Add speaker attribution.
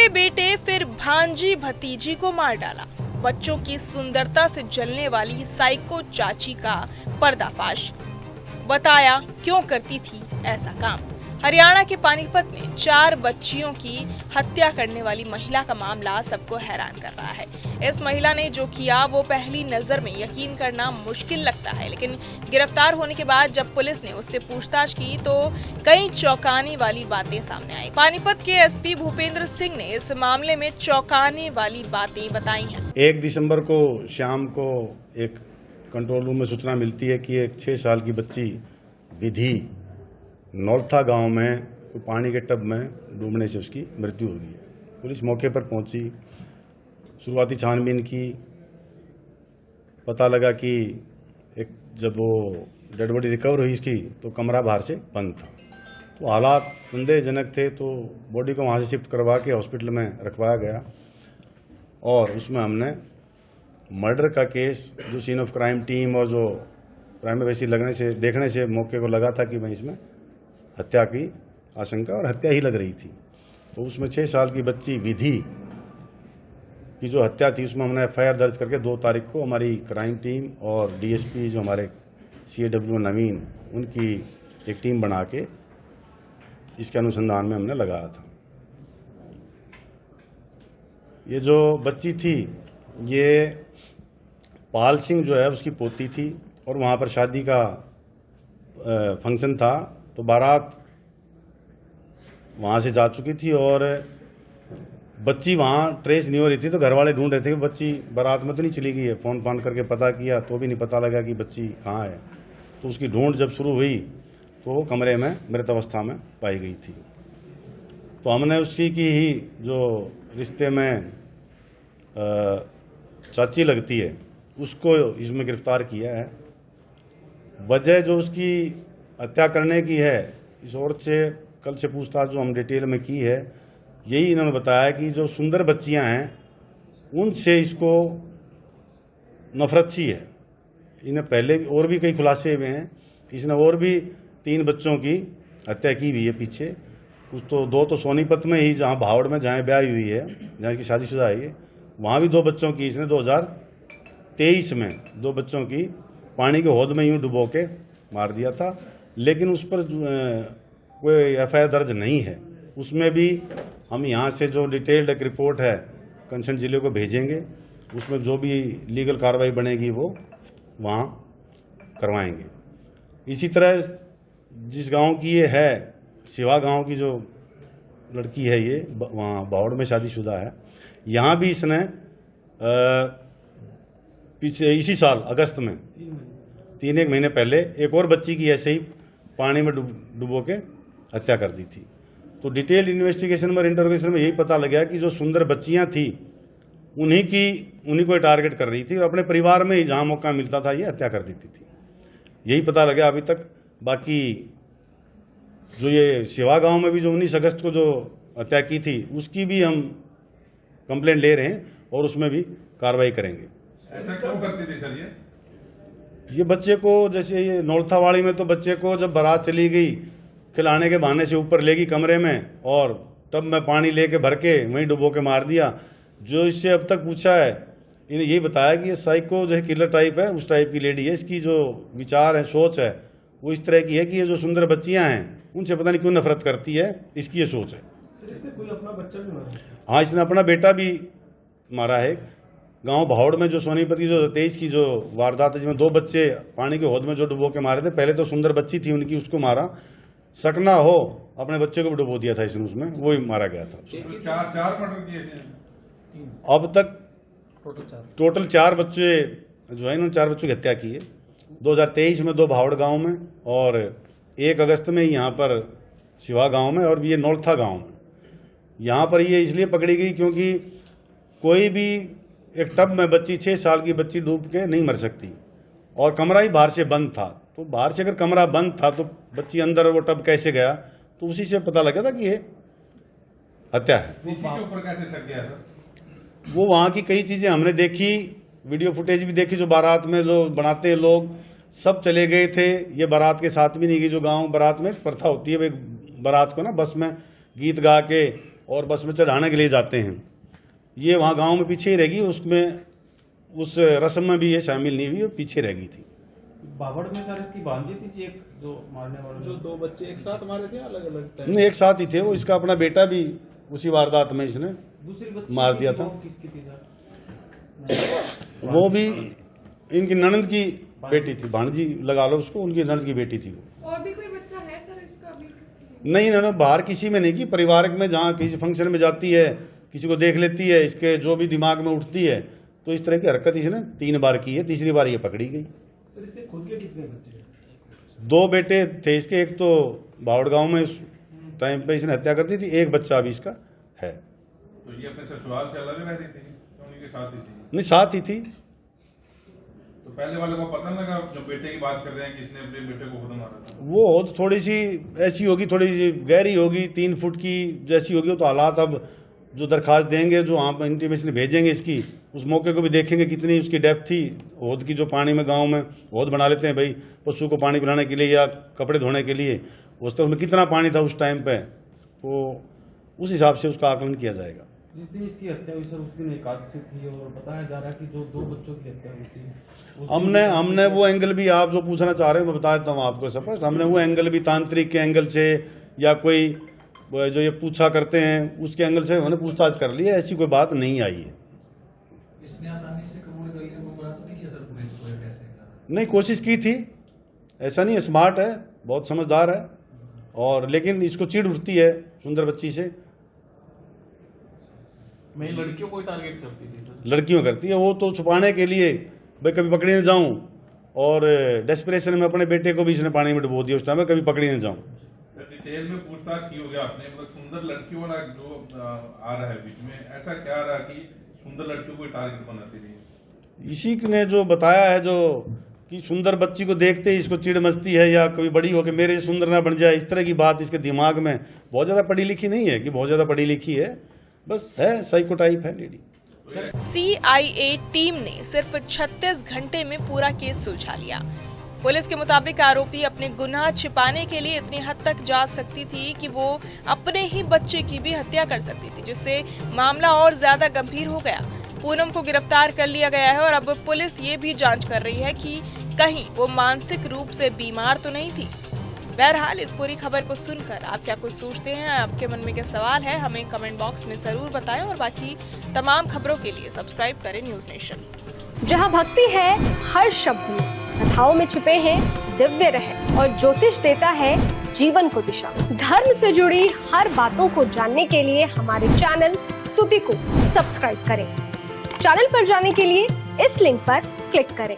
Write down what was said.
Speaker 1: बेटे फिर भांजी भतीजी को मार डाला। बच्चों की सुंदरता से जलने वाली साइको चाची का पर्दाफाश। बताया क्यों करती थी ऐसा काम। हरियाणा के पानीपत में 4 बच्चियों की हत्या करने वाली महिला का मामला सबको हैरान कर रहा है। इस महिला ने जो किया वो पहली नजर में यकीन करना मुश्किल लगता है, लेकिन गिरफ्तार होने के बाद जब पुलिस ने उससे पूछताछ की तो कई चौंकाने वाली बातें सामने आई। पानीपत के एसपी भूपेंद्र सिंह ने इस मामले में चौंकाने वाली बातें बताई हैं।
Speaker 2: 1 दिसंबर को शाम को एक कंट्रोल रूम में सूचना मिलती है कि एक 6 साल की बच्ची विधि नौलथा गांव में पानी के टब में डूबने से उसकी मृत्यु हो गई है। पुलिस मौके पर पहुंची, शुरुआती छानबीन की, पता लगा कि जब वो डेड बॉडी रिकवर हुई इसकी तो कमरा बाहर से बंद था। तो हालात संदेहजनक थे, तो बॉडी को वहाँ से शिफ्ट करवा के हॉस्पिटल में रखवाया गया और उसमें हमने मर्डर का केस जो सीन ऑफ क्राइम टीम और जो प्राइमरी देखने से मौके को लगा था कि भाई इसमें हत्या की आशंका और हत्या ही लग रही थी। तो उसमें 6 साल की बच्ची विधि की जो हत्या थी उसमें हमने एफआईआर दर्ज करके 2 तारीख को हमारी क्राइम टीम और डीएसपी जो हमारे सीएडब्ल्यू नवीन उनकी एक टीम बना के इसके अनुसंधान में हमने लगाया था। ये जो बच्ची थी ये पाल सिंह जो है उसकी पोती थी और वहाँ पर शादी का फंक्शन था, तो बारात वहाँ से जा चुकी थी और बच्ची वहाँ ट्रेस नहीं हो रही थी। तो घर वाले ढूंढ रहे थे कि बच्ची बारात में तो नहीं चली गई है। फ़ोन फान करके पता किया तो भी नहीं पता लगा कि बच्ची कहाँ है। तो उसकी ढूंढ जब शुरू हुई तो वो कमरे में मृत अवस्था में पाई गई थी। तो हमने उसी की ही जो रिश्ते में चाची लगती है उसको इसमें गिरफ्तार किया है। वजह जो उसकी हत्या करने की है, इस औरत से कल से पूछताछ जो हम डिटेल में की है, यही इन्होंने बताया कि जो सुंदर बच्चियां हैं उनसे इसको नफरत सी है। इन्हें पहले और भी कई खुलासे हुए हैं, इसने और भी 3 बच्चों की हत्या की हुई है पीछे। कुछ तो 2 तो सोनीपत में ही, जहाँ भावड़ में जहाँ ब्याह हुई है, जहाँ इसकी शादीशुदा है, वहाँ भी 2 बच्चों की इसने 2023 में 2 बच्चों की पानी के हौद में यूँ डुबो के मार दिया था। लेकिन उस पर कोई एफआईआर दर्ज नहीं है। उसमें भी हम यहाँ से जो डिटेल्ड एक रिपोर्ट है कंसर्न जिले को भेजेंगे, उसमें जो भी लीगल कार्रवाई बनेगी वो वहाँ करवाएंगे। इसी तरह जिस गांव की ये है, शिवा गांव की जो लड़की है, ये वहाँ बावड़ में शादीशुदा है। यहाँ भी इसने पीछे इसी साल अगस्त में 3 महीने पहले एक और बच्ची की ऐसे ही पानी में डुबो के हत्या कर दी थी। तो डिटेल इन्वेस्टिगेशन और इंटरोगेशन में यही पता लगा कि जो सुंदर बच्चियां थी उन्हीं को टारगेट कर रही थी और अपने परिवार में ही जहां मौका मिलता था ये हत्या कर देती थी। यही पता लगा अभी तक। बाकी जो ये शिवा गांव में भी जो 19 अगस्त को जो हत्या की थी उसकी भी हम कंप्लेंट ले रहे हैं और उसमें भी कार्रवाई करेंगे।
Speaker 3: ऐसा क्यों करती थी सर?
Speaker 2: ये बच्चे को, जैसे ये नौलथावाड़ी में तो बच्चे को जब बारात चली गई खिलाने के बहाने से ऊपर ले गई कमरे में और टब में पानी लेके भर के वहीं डुबो के मार दिया। जो इससे अब तक पूछा है इन्हें यही बताया कि ये साइको जो है किलर टाइप है, उस टाइप की लेडी है। इसकी जो विचार है, सोच है, वो इस तरह की है कि ये जो सुंदर बच्चियां हैं उनसे पता नहीं क्यों नफरत करती है, इसकी ये सोच है।
Speaker 3: इसने कोई अपना बच्चा भी मारा?
Speaker 2: हाँ, इसने अपना बेटा भी मारा है। गांव भावड़ में जो सोनीपत की जो 23 की जो वारदात है जिसमें 2 बच्चे पानी के हौद में जो डुबो के मारे थे, पहले तो सुंदर बच्ची थी उनकी, उसको मारा। सकना हो अपने बच्चे को भी डुबो दिया था इसने, उसमें वो ही मारा गया था।
Speaker 3: 4 मर्डर किए थे
Speaker 2: अब तक टोटल 4 बच्चे जो है इन्होंने 4 बच्चों की हत्या की है। 2023 में 2 भावड़ गांव में और 1 अगस्त में यहाँ पर शिवा गांव में और ये नौलथा गांव में। यहाँ पर ये इसलिए पकड़ी गई क्योंकि कोई भी एक टब में बच्ची 6 साल की बच्ची डूब के नहीं मर सकती और कमरा ही बाहर से बंद था। तो बाहर से अगर कमरा बंद था तो बच्ची अंदर वो टब कैसे गया, तो उसी से पता लगा था कि ये हत्या है।
Speaker 3: के ऊपर कैसे शक गया था?
Speaker 2: वो वहाँ की कई चीज़ें हमने देखी, वीडियो फुटेज भी देखी। जो बारात में जो बनाते लोग सब चले गए थे, ये बारात के साथ भी नहीं गई। जो गांव बारात में प्रथा होती है, बारात को ना बस में गीत गा के और बस में चढ़ाने के लिए जाते हैं। ये वहाँ गांव में पीछे ही रहेगी, उसमें उस रस्म में भी ये शामिल नहीं हुई, पीछे रह गई थी।
Speaker 4: बावड़ में सर इसकी भांजी थी एक जो मारने वाले,
Speaker 3: जो 2 बच्चे एक साथ मारे थे अलग अलग टाइम?
Speaker 2: नहीं, एक साथ ही थे वो। इसका अपना बेटा भी उसी वारदात में इसने
Speaker 4: दूसरी बच्ची
Speaker 2: मार दिया था।
Speaker 4: किसकी थी सर?
Speaker 2: वो भी इनकी ननद की बेटी थी, भांजी लगा लो उसको, उनकी ननद की बेटी थी वो।
Speaker 5: और भी कोई बच्चा है सर इसका अभी?
Speaker 2: नहीं, इन्होंने बाहर किसी में नहीं की, पारिवारिक में जहाँ किसी फंक्शन में जाती है, किसी को देख लेती है, इसके जो भी दिमाग में उठती है, तो इस तरह की हरकत इसने 3 बार की है। तीसरी बार ये पकड़ी गई।
Speaker 4: सर इसके खुद के कितने बच्चे?
Speaker 2: 2 बेटे थे इसके, एक तो बावड़ गांव में इस टाइम पे इसने हत्या कर दी थी, एक बच्चा अभी इसका है।
Speaker 3: तो ये अपने ससुराल से अलग रहती थी, तो उन्हीं के साथ ही थी?
Speaker 2: नहीं, साथ ही थी।
Speaker 3: तो पहले वाले को पता लगा जो बेटे की बात कर रहे हैं कि इसने अपने बेटे को खुद मारा था?
Speaker 2: वो तो थोड़ी सी ऐसी होगी, थोड़ी सी गहरी होगी, 3 फुट की जैसी होगी। तो हालात अब जो दरखास्त देंगे, जो वहाँ पर इंटीमेशन भेजेंगे इसकी, उस मौके को भी देखेंगे कितनी उसकी डेप्थ थी हौद की। जो पानी में गांव में हौद बना लेते हैं भाई पशु को पानी पिलाने के लिए या कपड़े धोने के लिए, उस तो उसमें कितना पानी था उस टाइम पे, तो उस हिसाब से उसका आकलन किया जाएगा।
Speaker 4: जिस दिन इसकी हत्या हुई सर उस दिन एकादशी थी और बताया जा रहा है कि जो 2 बच्चों की हत्या हुई थी
Speaker 2: हमने वो एंगल भी, आप जो पूछना चाह रहे हो मैं बता देता हूँ आपको स्पष्ट। हमने वो एंगल भी तांत्रिक के एंगल से या कोई जो ये पूछा करते हैं उसके एंगल से हमने पूछताछ कर ली है, ऐसी कोई बात नहीं आई है।
Speaker 6: इसने आसानी से कबूल कर लिया, गुमराह तो नहीं किया सर पुलिस को कैसे?
Speaker 2: नहीं, कोशिश की थी, ऐसा नहीं है, स्मार्ट है, बहुत समझदार है, और लेकिन इसको चिढ़ उठती है सुंदर बच्ची से।
Speaker 4: मैं लड़कियों को टारगेट करती थी सर।
Speaker 2: लड़कियों करती है वो, तो छुपाने के लिए भाई कभी पकड़ी न जाऊं, और डेस्परेशन में अपने बेटे को भी इसने पानी में डुबो दिया उस टाइम में, कभी पकड़ी न जाऊं।
Speaker 3: डिटेल में पूछताछ की होगी आपने, मतलब सुंदर लड़कियों वाला जो आ रहा है बीच में, ऐसा क्या रहा कि सुंदर लड़कियों को टारगेट बनाती थी?
Speaker 2: इसी ने जो बताया है, जो कि सुंदर बच्ची को देखते ही इसको चिढ़ मचती है, या कभी बड़ी हो के मेरे से सुंदर ना बन जाए, इस तरह की बात इसके दिमाग में। बहुत ज़्यादा पढ़ी लिखी नहीं है कि बहुत ज़्यादा पढ़ी लिखी है, बस है साइको टाइप है लेडी।
Speaker 1: CIA टीम ने सिर्फ 36 घंटे में पूरा केस सुलझा लिया। पुलिस के मुताबिक आरोपी अपने गुनाह छिपाने के लिए इतनी हद तक जा सकती थी कि वो अपने ही बच्चे की भी हत्या कर सकती थी, जिससे मामला और ज्यादा गंभीर हो गया। पूनम को गिरफ्तार कर लिया गया है और अब पुलिस ये भी जांच कर रही है कि कहीं वो मानसिक रूप से बीमार तो नहीं थी। बहरहाल इस पूरी खबर को सुनकर आप क्या कुछ सोचते हैं, आपके मन में क्या सवाल है, हमें कमेंट बॉक्स में जरूर बताएं और बाकी तमाम खबरों के लिए सब्सक्राइब करें न्यूज़ नेशन।
Speaker 7: जहां भक्ति है हर शब्द में, कथाओं में छुपे हैं दिव्य रहस्य और ज्योतिष देता है जीवन को दिशा। धर्म से जुड़ी हर बातों को जानने के लिए हमारे चैनल स्तुति को सब्सक्राइब करें। चैनल पर जाने के लिए इस लिंक पर क्लिक करें।